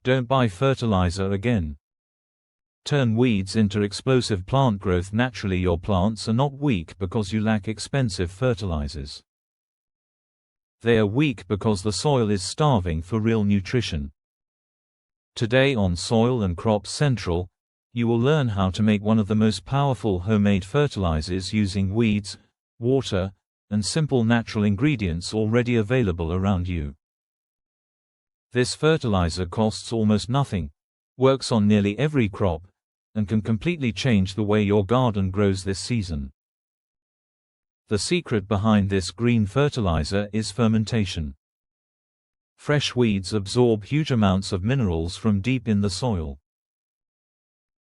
Don't buy fertilizer again. Turn weeds into explosive plant growth naturally. Your plants are not weak because you lack expensive fertilizers. They are weak because the soil is starving for real nutrition. Today on Soil and Crops Central, you will learn how to make one of the most powerful homemade fertilizers using weeds, water, and simple natural ingredients already available around you. This fertilizer costs almost nothing, works on nearly every crop, and can completely change the way your garden grows this season. The secret behind this green fertilizer is fermentation. Fresh weeds absorb huge amounts of minerals from deep in the soil.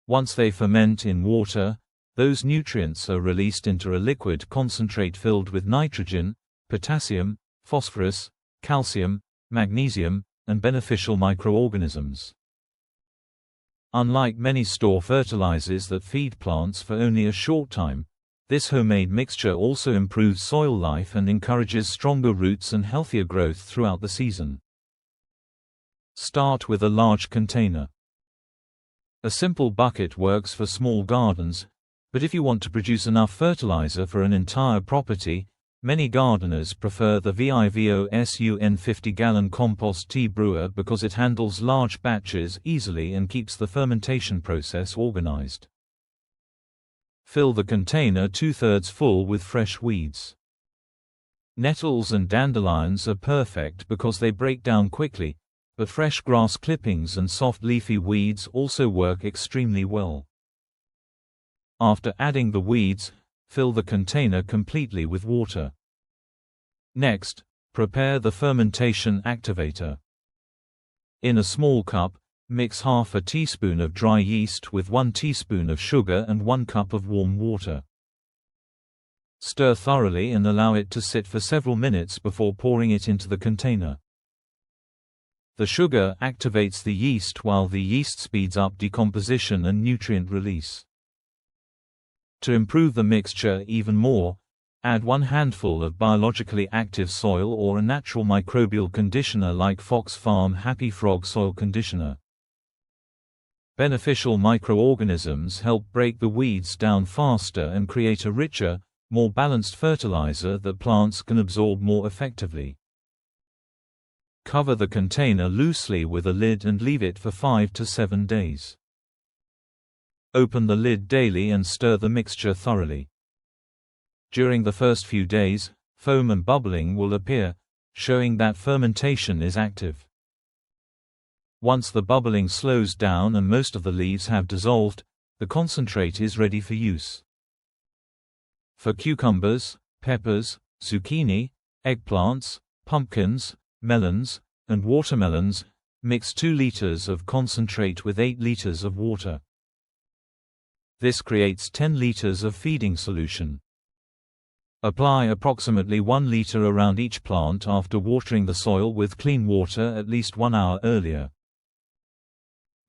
Once they ferment in water, those nutrients are released into a liquid concentrate filled with nitrogen, potassium, phosphorus, calcium, magnesium, and beneficial microorganisms. Unlike many store fertilizers that feed plants for only a short time, this homemade mixture also improves soil life and encourages stronger roots and healthier growth throughout the season. Start with a large container. A simple bucket works for small gardens, but if you want to produce enough fertilizer for an entire property, many gardeners prefer the VIVOSUN 50-gallon compost tea brewer because it handles large batches easily and keeps the fermentation process organized. Fill the container 2/3 full with fresh weeds. Nettles and dandelions are perfect because they break down quickly, but fresh grass clippings and soft leafy weeds also work extremely well. After adding the weeds, fill the container completely with water. Next, prepare the fermentation activator. In a small cup, mix half a teaspoon of dry yeast with 1 teaspoon of sugar and 1 cup of warm water. Stir thoroughly and allow it to sit for several minutes before pouring it into the container. The sugar activates the yeast while the yeast speeds up decomposition and nutrient release. To improve the mixture even more, add 1 handful of biologically active soil or a natural microbial conditioner like Fox Farm Happy Frog Soil Conditioner. Beneficial microorganisms help break the weeds down faster and create a richer, more balanced fertilizer that plants can absorb more effectively. Cover the container loosely with a lid and leave it for 5 to 7 days. Open the lid daily and stir the mixture thoroughly. During the first few days, foam and bubbling will appear, showing that fermentation is active. Once the bubbling slows down and most of the leaves have dissolved, the concentrate is ready for use. For cucumbers, peppers, zucchini, eggplants, pumpkins, melons, and watermelons, mix 2 liters of concentrate with 8 liters of water. This creates 10 liters of feeding solution. Apply approximately 1 liter around each plant after watering the soil with clean water at least 1 hour earlier.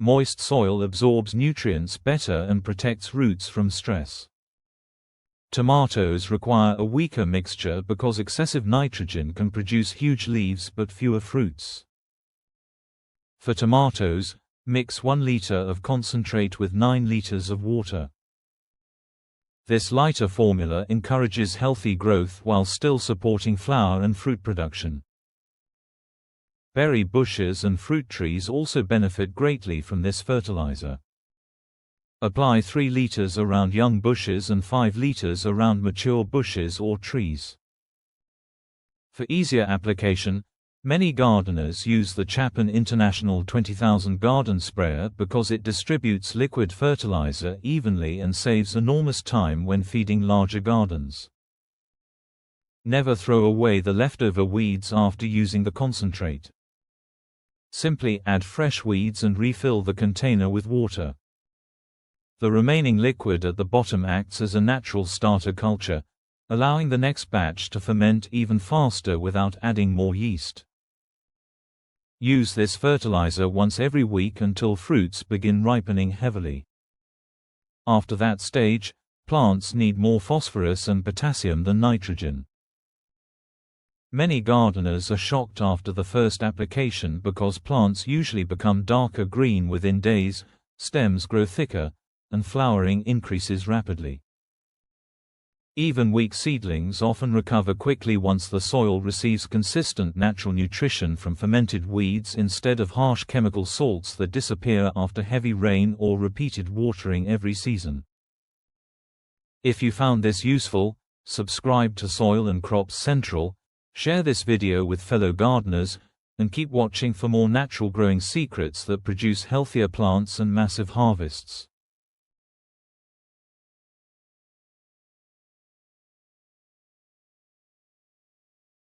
Moist soil absorbs nutrients better and protects roots from stress. Tomatoes require a weaker mixture because excessive nitrogen can produce huge leaves but fewer fruits. For tomatoes, mix 1 liter of concentrate with 9 liters of water. This lighter formula encourages healthy growth while still supporting flower and fruit production. Berry bushes and fruit trees also benefit greatly from this fertilizer. Apply 3 liters around young bushes and 5 liters around mature bushes or trees. For easier application, many gardeners use the Chapin International 20,000 garden sprayer because it distributes liquid fertilizer evenly and saves enormous time when feeding larger gardens. Never throw away the leftover weeds after using the concentrate. Simply add fresh weeds and refill the container with water. The remaining liquid at the bottom acts as a natural starter culture, allowing the next batch to ferment even faster without adding more yeast. Use this fertilizer once every week until fruits begin ripening heavily. After that stage, plants need more phosphorus and potassium than nitrogen. Many gardeners are shocked after the first application because plants usually become darker green within days, stems grow thicker, and flowering increases rapidly. Even weak seedlings often recover quickly once the soil receives consistent natural nutrition from fermented weeds instead of harsh chemical salts that disappear after heavy rain or repeated watering every season. If you found this useful, subscribe to Soil and Crops Central, share this video with fellow gardeners, and keep watching for more natural growing secrets that produce healthier plants and massive harvests.